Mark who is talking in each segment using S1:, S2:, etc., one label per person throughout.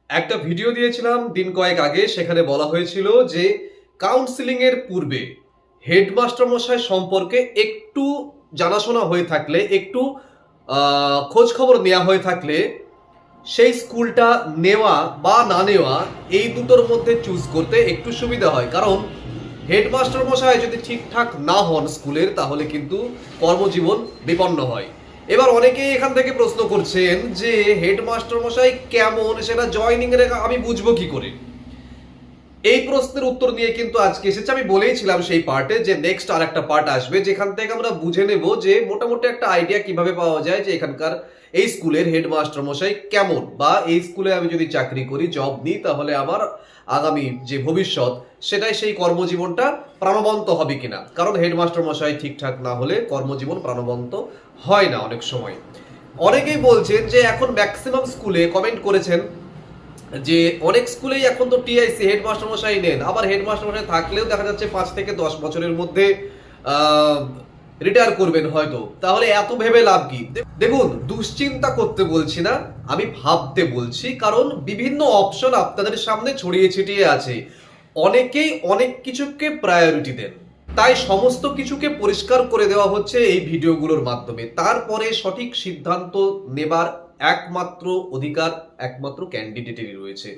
S1: একটা ভিডিও দিয়েছিলাম দিন কয়েক আগে, সেখানে বলা হয়েছিল যে কাউন্সিলিং এর পূর্বে হেডমাস্টার মশাই সম্পর্কে একটু জানাশোনা হয়ে থাকলে, একটু খোঁজ খবর নেওয়া হয়ে থাকলে সেই স্কুলটা নেওয়া বা না নেওয়া এই দুটোর মধ্যে চুজ করতে একটু সুবিধা হয়। কারণ হেডমাস্টার মশাই যদি ঠিকঠাক না হন স্কুলের, তাহলে কিন্তু কর্মজীবন বিপন্ন হয়। এবার অনেকেই এখান থেকে প্রশ্ন করছেন যে হেডমাস্টার মশাই কেমন, সেটা জয়নিং এর আমি বুঝবো কি করে? এই প্রশ্নের উত্তর নিয়ে কিন্তু আজকে এসেছে। আমি বলেইছিলাম সেই পার্টে যে নেক্সট আর একটা পার্ট আসবে, যেখান থেকে আমরা বুঝে নেব যে মোটামুটি একটা আইডিয়া কিভাবে পাওয়া যায় যে এখানকার এই স্কুলের হেডমাস্টার মশাই কেমন, বা এই স্কুলে আমি যদি চাকরি করি, জব নিই, তাহলে আমার আগামী যে ভবিষ্যৎ সেটাই সেই কর্মজীবনটা প্রাণবন্ত হবে কিনা। কারণ হেডমাস্টার মশাই ঠিকঠাক না হলে কর্মজীবন প্রাণবন্ত হয় না অনেক সময়। অনেকেই বলছেন যে এখন ম্যাক্সিমাম স্কুলে কমেন্ট করেছেন যে অনেক স্কুলেই এখন তো টিআইসি হেডমাস্টার মশাই নেন, আবার হেডমাস্টার মশাই থাকলেও দেখা যাচ্ছে 5 থেকে 10 বছরের মধ্যে রিটায়ার করবেন হয়তো। তাহলে এত ভেবে লাভ কি? দেখুন, দুশ্চিন্তা করতে বলছি না, আমি ভাবতে বলছি। কারণ বিভিন্ন অপশন আপনাদের সামনে ছড়িয়ে ছিটিয়ে আছে, অনেকেই অনেক কিছুকে প্রায়োরিটি দেন। তাই সমস্ত কিছুকে পরিষ্কার করে দেওয়া হচ্ছে এই ভিডিওগুলোর মাধ্যমে। তারপরে সঠিক সিদ্ধান্ত নেবার একমাত্র অধিকার একমাত্র ক্যান্ডিডেটেরই রয়েছে।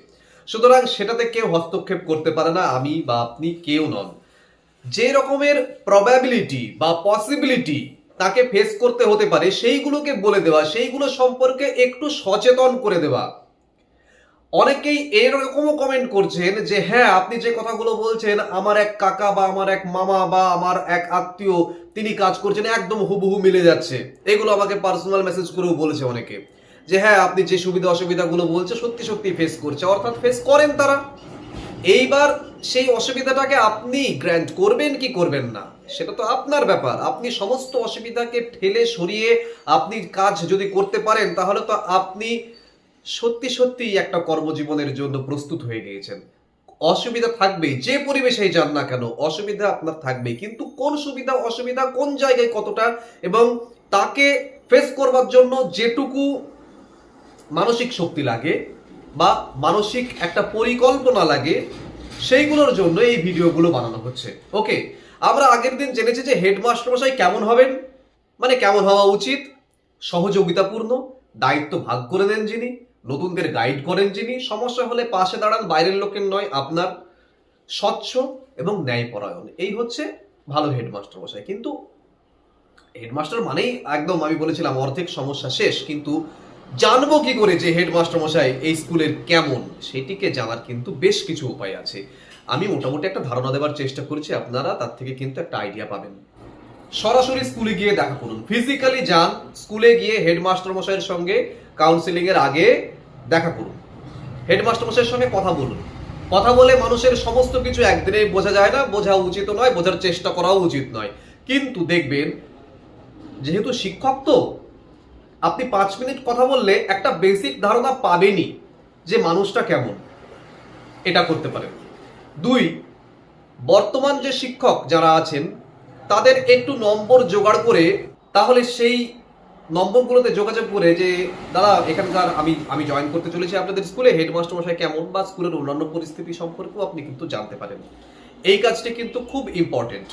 S1: সুতরাং সেটাতে কেউ হস্তক্ষেপ করতে পারে না, আমি বা আপনি কেউ নন। যে রকমের প্রবাবিলিটি বা পসিবিলিটি তাকে ফেস করতে হতে পারে, সেইগুলোকে বলে দেওয়া, সেইগুলো সম্পর্কে একটু সচেতন করে দেওয়া। অনেকেই এরকমও কমেন্ট করছেন যে হ্যাঁ, আপনি যে কথাগুলো বলছেন, আমার এক কাকা বা আমার এক মামা বা আমার এক আত্মীয় তিনি কাজ করছেন, একদম হুবহু মিলে যাচ্ছে। এগুলো আমাকে পার্সোনাল মেসেজ করেও বলেছে অনেকে, যে হ্যাঁ, আপনি যে সুবিধা অসুবিধাগুলো বলছে সত্যি সত্যি ফেস করছে, অর্থাৎ ফেস করেন তারা। এইবার সেই অসুবিধাটাকে আপনি গ্র্যান্ট করবেন কি করবেন না, সেটা তো আপনার ব্যাপার। আপনি সমস্ত অসুবিধাকে ঠেলে সরিয়ে আপনি কাজ যদি করতে পারেন, তাহলে তো আপনি সত্যি সত্যি একটা কর্মজীবনের জন্য প্রস্তুত হয়ে গিয়েছেন। অসুবিধা থাকবেই, যে পরিবেশেই যান না কেন অসুবিধা আপনার থাকবেই, কিন্তু কোন সুবিধা অসুবিধা কোন জায়গায় কতটা, এবং তাকে ফেস করবার জন্য যেটুকু মানসিক শক্তি লাগে বা মানসিক একটা পরিকল্পনা লাগে, সেইগুলোর জন্য এই ভিডিওগুলো বানানো হচ্ছে। ওকে, আমরা আগের দিন জেনেছি যে হেডমাস্টার মশাই কেমন হবেন, মানে কেমন হওয়া উচিত। সহযোগিতাপূর্ণ, দায়িত্ব ভাগ করে দেন যিনি, নতুনদের গাইড করেন যিনি, সমস্যা হলে পাশে দাঁড়ান, বাইরের লোকের নয় আপনার, স্বচ্ছ এবং ন্যায়পরায়ণ, এই হচ্ছে ভালো হেডমাস্টার মশাই। কিন্তু হেডমাস্টার মানেই একদম, আমি বলেছিলাম, অর্ধেক সমস্যা শেষ। কিন্তু জানবো কি করে যে হেডমাস্টার মশাই এই স্কুলের কেমন, সেটিকে জানার কিন্তু বেশ কিছু উপায় আছে। আমি মোটামুটি একটা ধারণা দেওয়ার চেষ্টা করছি, আপনারা তার থেকে কিন্তু একটা আইডিয়া পাবেন। সরাসরি স্কুলে গিয়ে দেখা করুন, ফিজিক্যালি যান, স্কুলে গিয়ে হেডমাস্টার মশাইয়ের সঙ্গে কাউন্সিলিং এর আগে দেখা করুন, হেডমাস্টার মশাইয়ের সঙ্গে কথা বলুন। কথা বলে মানুষের সমস্ত কিছু একদিনে বোঝা যায় না, বোঝা উচিত নয়, বোঝার চেষ্টা করাও উচিত নয়। কিন্তু দেখবেন, যেহেতু শিক্ষক, তো আপনি 5 মিনিট কথা বললে একটা বেসিক ধারণা পাবেনই যে মানুষটা কেমন। এটা করতে পারেন। 2, বর্তমান যে শিক্ষক যারা আছেন তাদের একটু নম্বর জোগাড় করে, তাহলে সেই নম্বরগুলোতে যোগাযোগ করে যে দাদা, এখানকার আমি জয়েন করতে চলেছি আপনাদের স্কুলে, হেডমাস্টার মশাই কেমন, বা স্কুলের অন্যান্য পরিস্থিতি সম্পর্কেও আপনি কিন্তু জানতে পারেন। এই কাজটি কিন্তু খুব ইম্পর্টেন্ট।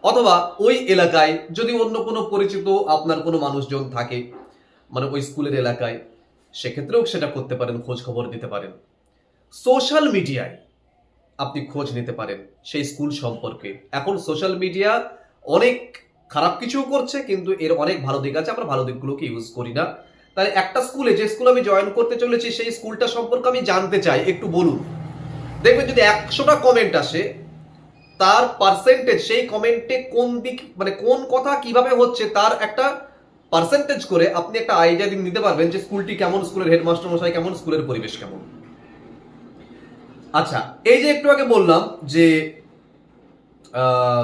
S1: অথবা ওই এলাকায় যদি অন্য কোনো পরিচিত আপনার কোনো মানুষজন থাকে, মানে ওই স্কুলের এলাকায়, সেক্ষেত্রেও সেটা করতে পারেন, খোঁজ খবর দিতে পারেন। সোশ্যাল মিডিয়ায় আপনি খোঁজ নিতে পারেন সেই স্কুল সম্পর্কে। এখন সোশ্যাল মিডিয়া অনেক খারাপ কিছু করছে, কিন্তু এর অনেক ভালো দিক আছে, আমরা ভালো দিকগুলোকে ইউজ করি না। তাই একটা স্কুলে, যে স্কুল আমি জয়েন করতে চলেছি, সেই স্কুলটা সম্পর্কে আমি জানতে চাই, একটু বলুন। দেখবেন যদি 100টা কমেন্ট আসে, তার পার্সেন্টেজ, সেই কমেন্টে কোন দিক, মানে কোন কথা কিভাবে হচ্ছে, তার একটা পার্সেন্টেজ করে আপনি একটা আইডিয়া নিতে পারবেন যে স্কুলটি কেমন, স্কুলের হেডমাস্টার মশাই কেমন, স্কুলের পরিবেশ কেমন। আচ্ছা, এই যে একটু আগে বললাম যে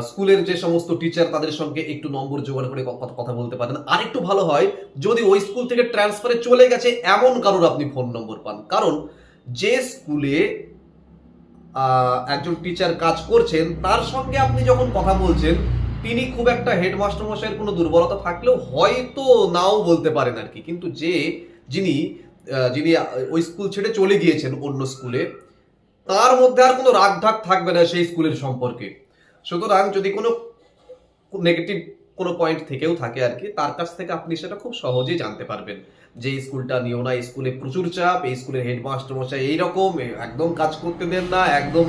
S1: স্কুলের যে সমস্ত টিচার, তাদের সঙ্গে একটু নম্বর জোগাড় করে কথা বলতে পারেন। আরেকটু ভালো হয় যদি ওই স্কুল থেকে ট্রান্সফারে চলে গেছে এমন কারোর আপনি ফোন নম্বর পান। কারণ যে স্কুলে একজন টিচার কাজ করছেন, তার সঙ্গে আপনি যখন কথা বলছেন, তিনি খুব একটা হেডমাস্টার মশাইয়ের কোনো দুর্বলতা থাকলেও হয়তো নাও বলতে পারেন আর কি, কিন্তু যিনি যিনি ওই স্কুল ছেড়ে চলে গিয়েছেন অন্য স্কুলে, তার মধ্যে আর কোনো রাগঢাক থাকবে না সেই স্কুলের সম্পর্কে। সুতরাং যদি কোনো নেগেটিভ কোনো পয়েন্ট থেকেও থাকে আর কি, তার কাছ থেকে আপনি সেটা খুব সহজেই জানতে পারবেন যে এই স্কুলটা নিও না, এই স্কুলে প্রচুর চাপ, এই স্কুলের হেডমাস্টার মশাই এইরকম, একদম কাজ করতে দেন না, একদম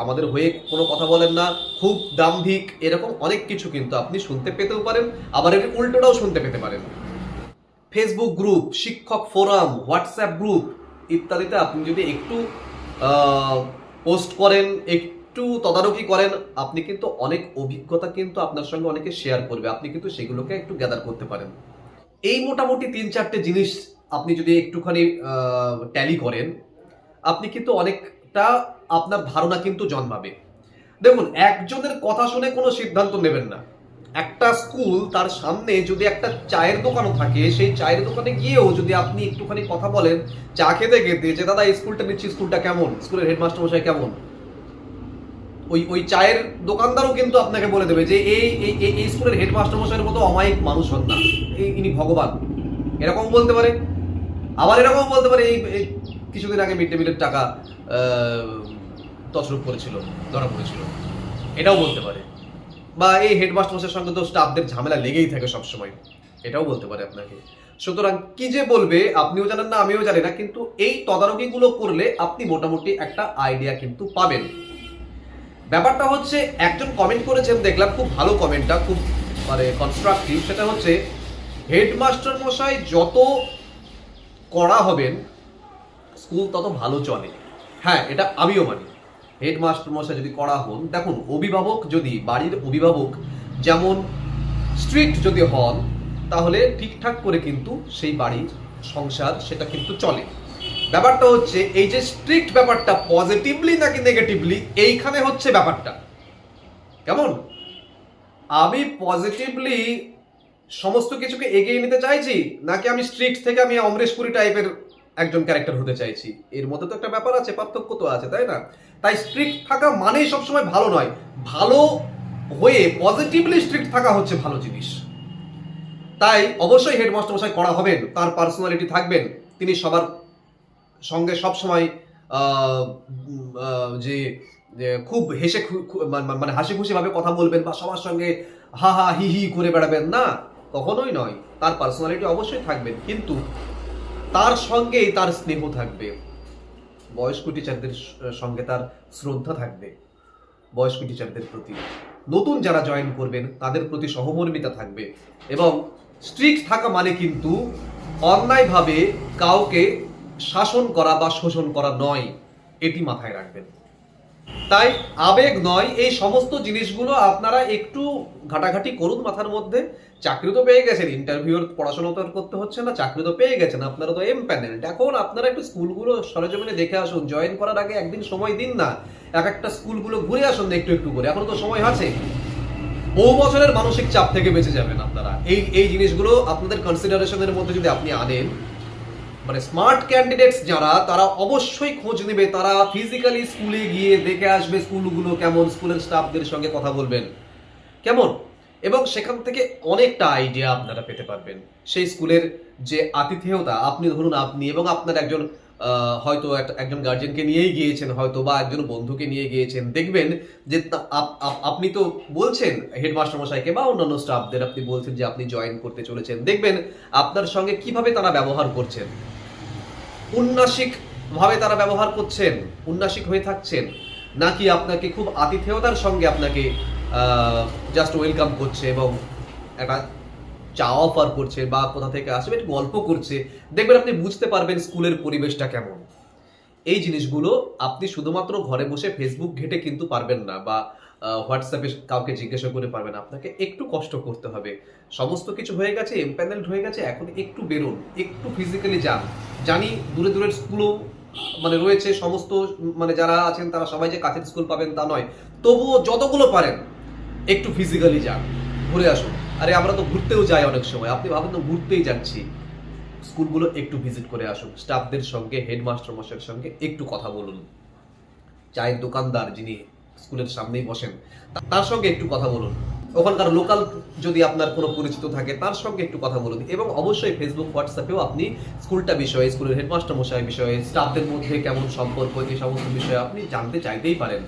S1: আমাদের হয়ে কোনো কথা বলেন না, খুব দাম্ভিক, এরকম অনেক কিছু কিন্তু আপনি শুনতে পেতেও পারেন, আবার এর উল্টোটাও শুনতে পেতে পারেন। ফেসবুক গ্রুপ, শিক্ষক ফোরাম, হোয়াটসঅ্যাপ গ্রুপ ইত্যাদিতে আপনি যদি একটু পোস্ট করেন, একটু তদারকি করেন, আপনি কিন্তু অনেক অভিজ্ঞতা কিন্তু আপনার সঙ্গে অনেকে শেয়ার করবে, আপনি কিন্তু সেগুলোকে একটু গ্যাদার করতে পারেন। এই মোটামুটি ৩-৪টে জিনিস আপনি যদি একটুখানি ট্যালি করেন, আপনি কিন্তু অনেকটা আপনার ধারণা কিন্তু জন্মাবে। দেখুন, একজনের কথা শুনে কোনো সিদ্ধান্ত নেবেন না। একটা স্কুল, তার সামনে যদি একটা চায়ের দোকানও থাকে, সেই চায়ের দোকানে গিয়েও যদি আপনি একটুখানি কথা বলেন চা খেতে খেতে যে দাদা এই স্কুলটা নিচ্ছি, স্কুলটা কেমন, স্কুলের হেডমাস্টার মশাই কেমন, ওই চায়ের দোকানদারও কিন্তু আপনাকে বলে দেবে যে এই স্কুলের হেডমাস্টার মশাইয়ের মতো অমায়িক মানুষ হন না, ইনি ভগবান, এরকম বলতে পারে। আবার এরকম বলতে পারে এই কিছুদিন আগে মিড ডে মিলের টাকা তছরূপ করেছিল, ধরা পড়েছিল, এটাও বলতে পারে। বা এই হেডমাস্টার মশাইয়ের সঙ্গে তো স্টাফদের ঝামেলা লেগেই থাকে সবসময়, এটাও বলতে পারে আপনাকে। সুতরাং কি যে বলবে আপনিও জানেন না, আমিও জানি না, কিন্তু এই তদারকিগুলো করলে আপনি মোটামুটি একটা আইডিয়া কিন্তু পাবেন। ব্যাপারটা হচ্ছে, একজন কমেন্ট করেছেন দেখলাম, খুব ভালো কমেন্টটা, খুব কনস্ট্রাকটিভ। সেটা হচ্ছে, হেডমাস্টার মশাই যত কড়া হবেন স্কুল তত ভালো চলে। হ্যাঁ, এটা আমিও মানি। হেডমাস্টার মশাই যদি কড়া হন, দেখুন অভিভাবক যদি, বাড়ির অভিভাবক যেমন স্ট্রিক্ট যদি হন, তাহলে ঠিকঠাক করে কিন্তু সেই বাড়ির সংসার সেটা কিন্তু চলে। ব্যাপারটা হচ্ছে, এই যে স্ট্রিক্ট ব্যাপারটা পজিটিভলি নাকি নেগেটিভলি, এইখানে হচ্ছে ব্যাপারটা। কেমন, আমি পজিটিভলি সমস্ত কিছুকে এগিয়ে নিতে চাইছি, নাকি আমি স্ট্রিক্ট থেকে আমি অমরেশ পুরী টাইপের একজন ক্যারেক্টার হতে চাইছি, এর মধ্যে তো একটা ব্যাপার আছে, পার্থক্য তো আছে, তাই না? তাই স্ট্রিক্ট থাকা মানেই সবসময় ভালো নয়, ভালো হয়ে পজিটিভলি স্ট্রিক্ট থাকা হচ্ছে ভালো জিনিস। তাই অবশ্যই হেডমাস্টার মশাই কড়া হবেন, তার পার্সোনালিটি থাকবেন, তিনি সবার সঙ্গে সবসময় যে খুব হেসে মানে হাসি খুশি ভাবে কথা বলবেন, বা সবার সঙ্গে হা হা হি হি করে বেড়াবেন না, কখনোই নয়। তার পার্সোনালিটি অবশ্যই থাকবেন, কিন্তু তার সঙ্গেই তার স্নেহ থাকবে, বয়স্ক টিচারদের সঙ্গে তার শ্রদ্ধা থাকবে, বয়স্ক টিচারদের প্রতি, নতুন যারা জয়েন করবেন তাদের প্রতি সহমর্মিতা থাকবে। এবং স্ট্রিক্ট থাকা মানে কিন্তু অন্যায়ভাবে কাউকে শাসন করা বা শোষণ করা নয়, এটি মাথায় রাখবেন। তাই আবেগ নয়, এই সমস্ত জিনিসগুলো আপনারা একটু ঘাটাঘাটি করুন মাথার মধ্যে। চাকরি তো পেয়ে গেছেন, ইন্টারভিউর পড়াশোনা তো করতে হচ্ছে না, চাকরি তো পেয়ে গেছেন, আপনারা তো এমপ্যানেলড। এখন আপনারা একটু স্কুলগুলো সরেজমিনে দেখে আসুন, জয়েন করার আগে একদিন সময় দিন না, একটা স্কুলগুলো ঘুরে আসুন একটু একটু করে, এখনো তো সময় আছে। বহু বছরের মানসিক চাপ থেকে বেঁচে যাবেন আপনারা এই জিনিসগুলো আপনাদের কনসিডারেশনের মধ্যে যদি আপনি আনেন। মানে স্মার্ট ক্যান্ডিডেটস যারা, তারা অবশ্যই খোঁজ নেবে, তারা ফিজিক্যালি স্কুলে গিয়ে দেখে আসবে স্কুলগুলো কেমন, স্কুলের স্টাফদের সঙ্গে কথা বলবেন কেমন, এবং সেখান থেকে অনেকটা আইডিয়া আপনারা পেতে পারবেন। সেই স্কুলের যে আতিথেয়তা, আপনি ধরুন আপনি এবং আপনার একজন হয়তো একজন গার্জেনকে নিয়েই গিয়েছেন, হয়তো বা একজন বন্ধুকে নিয়ে গিয়েছেন, দেখবেন যে আপনি তো বলছেন হেডমাস্টার মশাইকে বা অন্যান্য স্টাফদের আপনি বলছেন যে আপনি জয়েন করতে চলেছেন, দেখবেন আপনার সঙ্গে কিভাবে তারা ব্যবহার করছেন, উন্নাসিক ভাবে তারা ব্যবহার করছেন, উন্নাসিক হয়ে থাকছেন, নাকি আপনাকে খুব আতিথেয়তার সঙ্গে আপনাকে জাস্ট ওয়েলকাম করছে এবং একটা চা অফার করছে, বা কোথা থেকে আসবে একটু গল্প করছে, দেখবেন আপনি বুঝতে পারবেন স্কুলের পরিবেশটা কেমন। এই জিনিসগুলো আপনি শুধুমাত্র ঘরে বসে ফেসবুক ঘেটে কিন্তু পারবেন না, বা হোয়াটসঅ্যাপে কাউকে জিজ্ঞাসা করে পারবেন, আপনাকে একটু কষ্ট করতে হবে। সমস্ত কিছু হয়ে গেছে, এমপ্যানেলড হয়ে গেছে, এখন একটু বেরোন, একটু ফিজিক্যালি যান। জানি দূরে দূরের স্কুলও রয়েছে, সমস্ত যারা আছেন তারা সবাই যে কাছের স্কুল পাবেন তা নয়, তবুও যতগুলো পারেন একটু ফিজিক্যালি যান, ঘুরে আসুন। আরে আমরা তো ঘুরতেও যাই অনেক সময়, আপনি ভাবেন তো ঘুরতেই যাচ্ছি, স্কুলগুলো একটু ভিজিট করে আসুন, স্টাফদের সঙ্গে, হেডমাস্টার মশাইয়ের সঙ্গে একটু কথা বলুন, চায়ের দোকানদার যিনি স্কুলের সামনেই বসেন তার সঙ্গে একটু কথা বলুন। ওখানকার লোকাল যদি আপনার কোনো পরিচিত থাকে তার সঙ্গে একটু কথা বলুন, এবং অবশ্যই ফেসবুক হোয়াটসঅ্যাপেও আপনি স্কুলটা বিষয়ে, স্কুলের হেডমাস্টার মশাই বিষয়ে, স্টাফদের মধ্যে কেমন সম্পর্ক, এই সমস্ত বিষয়ে আপনি জানতে চাইতেই পারেন।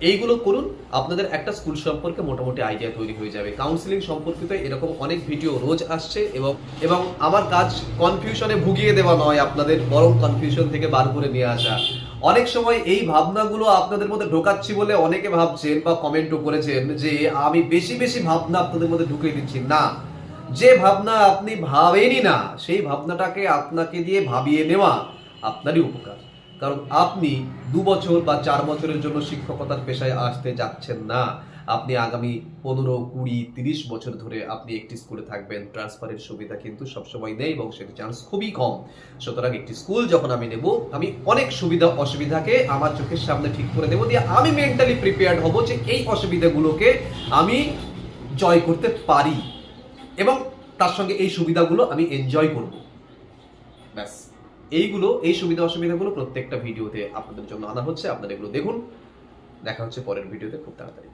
S1: এইগুলো করুন, আপনাদের একটা স্কুল সম্পর্কে মোটামুটি আইডিয়া তৈরি হয়ে যাবে। কাউন্সিলিং সম্পর্কিত এরকম অনেক ভিডিও রোজ আসছে, এবং আমার কাজ কনফিউশনে ভুগিয়ে দেওয়া নয় আপনাদের, বরং কনফিউশন থেকে বার করে নিয়ে আসা। অনেক সময় এই ভাবনাগুলো আপনাদের মধ্যে ঢোকাচ্ছি বলে অনেকে ভাবছেন বা কমেন্টও করেছেন যে আমি বেশি বেশি ভাবনা আপনাদের মধ্যে ঢুকিয়ে দিচ্ছি। না, যে ভাবনা আপনি ভাবেনই না সেই ভাবনাটাকে আপনাকে দিয়ে ভাবিয়ে নেওয়া আপনারই উপকার। কারণ আপনি 2 বছর বা 4 বছরের জন্য শিক্ষকতার পেশায় আসতে যাচ্ছেন না, আপনি আগামী 15, 20, 30 বছর ধরে আপনি একটি স্কুলে থাকবেন। ট্রান্সফারের সুবিধা কিন্তু সবসময় নেই এবং সেটি চান্স খুবই কম। সুতরাং একটি স্কুল যখন আমি নেব, আমি অনেক সুবিধা অসুবিধাকে আমার চোখের সামনে ঠিক করে দেবো, দিয়ে আমি মেন্টালি প্রিপেয়ার্ড হব যে এই অসুবিধাগুলোকে আমি জয় করতে পারি এবং তার সঙ্গে এই সুবিধাগুলো আমি এনজয় করব। ব্যাস, এই সুবিধা অসুবিধাগুলো প্রত্যেকটা ভিডিওতে আপনাদের জন্য আনা হচ্ছে। আপনারা এগুলো দেখুন। দেখা হচ্ছে পরের ভিডিওতে খুব তাড়াতাড়ি।